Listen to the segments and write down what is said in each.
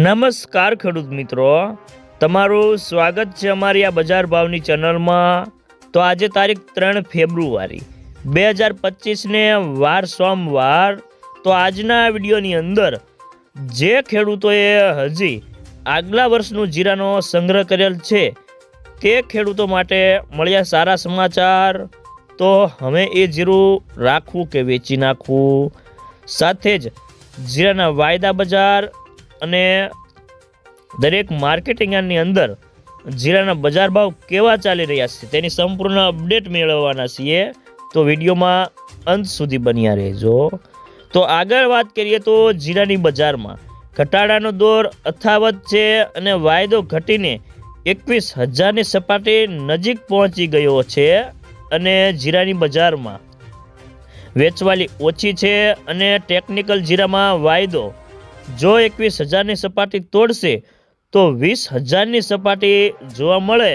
નમસ્કાર ખેડૂત મિત્રો, તમારું સ્વાગત છે અમારી આ બજાર ભાવની ચેનલમાં। તો આજે તારીખ 3 ફેબ્રુઆરી 2025ને વાર સોમવાર। તો આજના વિડીયોની અંદર જે ખેડૂતોએ હજી આગલા વર્ષનું જીરાનો સંગ્રહ કરેલ છે તે ખેડૂતો માટે મળ્યા સારા સમાચાર। તો હવે એ જીરું રાખવું કે વેચી નાખવું, સાથે જ જીરાના વાયદા બજાર અને દરેક માર્કેટિંગ યાર્ડની અંદર જીરાના બજાર ભાવ કેવા ચાલી રહ્યા છે તેની સંપૂર્ણ અપડેટ મેળવવાના છીએ। તો વિડીયોમાં અંત સુધી બન્યા રહેજો। તો આગળ વાત કરીએ તો જીરાની બજારમાં ઘટાડાનો દોર અથાવત છે અને વાયદો ઘટીને 21,000ની સપાટી નજીક પહોંચી ગયો છે અને જીરાની બજારમાં વેચવાલી ઓછી છે અને ટેકનિકલ જીરામાં વાયદો જો 21,000ની સપાટી તોડશે તો 20,000ની સપાટી જોવા મળે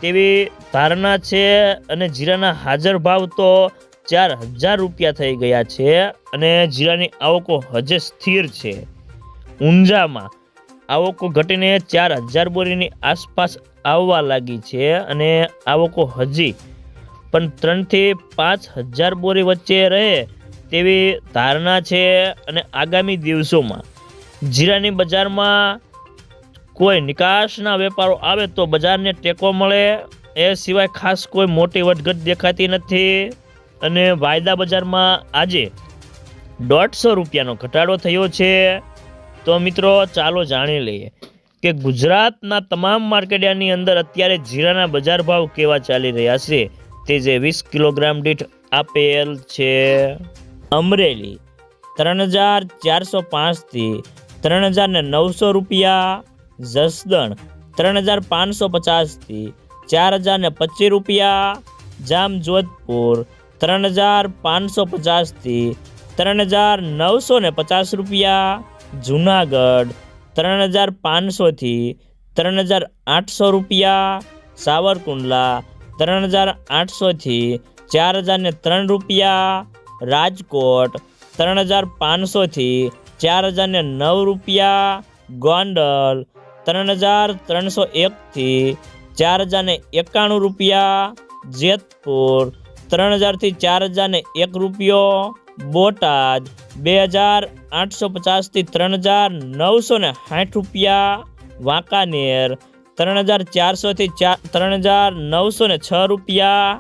તેવી ધારણા છે અને જીરાના હાજર ભાવ તો 4,000 રૂપિયા થઈ ગયા છે અને જીરાની આવકો હજે સ્થિર છે। ઊંઝામાં આવકો ઘટીને 4,000 બોરીની આસપાસ આવવા લાગી છે અને આવકો હજી પણ 3,000 થી 5,000 બોરી વચ્ચે રહે તેવી ધારણા છે અને આગામી દિવસોમાં જીરાની બજારમાં કોઈ નિકાસના વેપારો આવે તો બજારને ટેકો મળે, એ સિવાય ખાસ કોઈ મોટી વધઘટ દેખાતી નથી અને વાયદા બજારમાં આજે 150 રૂપિયાનો ઘટાડો થયો છે। તો મિત્રો ચાલો જાણી લઈએ કે ગુજરાતના તમામ માર્કેટયાર્ડની અંદર અત્યારે જીરાના બજાર ભાવ કેવા ચાલી રહ્યા છે તે જે 20 કિલોગ્રામ દીઠ આપેલ છે। અમરેલી 3,405 થી 3,900 રૂપિયા, જસદણ 3,550 થી 4,025 રૂપિયા, જામજોધપુર 3,550 થી 3,950 રૂપિયા, જુનાગઢ 3,500 થી 3,800 રૂપિયા, સાવરકુંડલા 3,800 થી 4,003 રૂપિયા, રાજકોટ 3,500 થી 4,009 રૂપિયા, ગોંડલ 3,301 થી 4,091 રૂપિયા, જેતપુર 3,000 થી 4,001 રૂપિયો, બોટાદ 2,850 થી 3,960 રૂપિયા, વાંકાનેર 3,400 થી 3,906 રૂપિયા,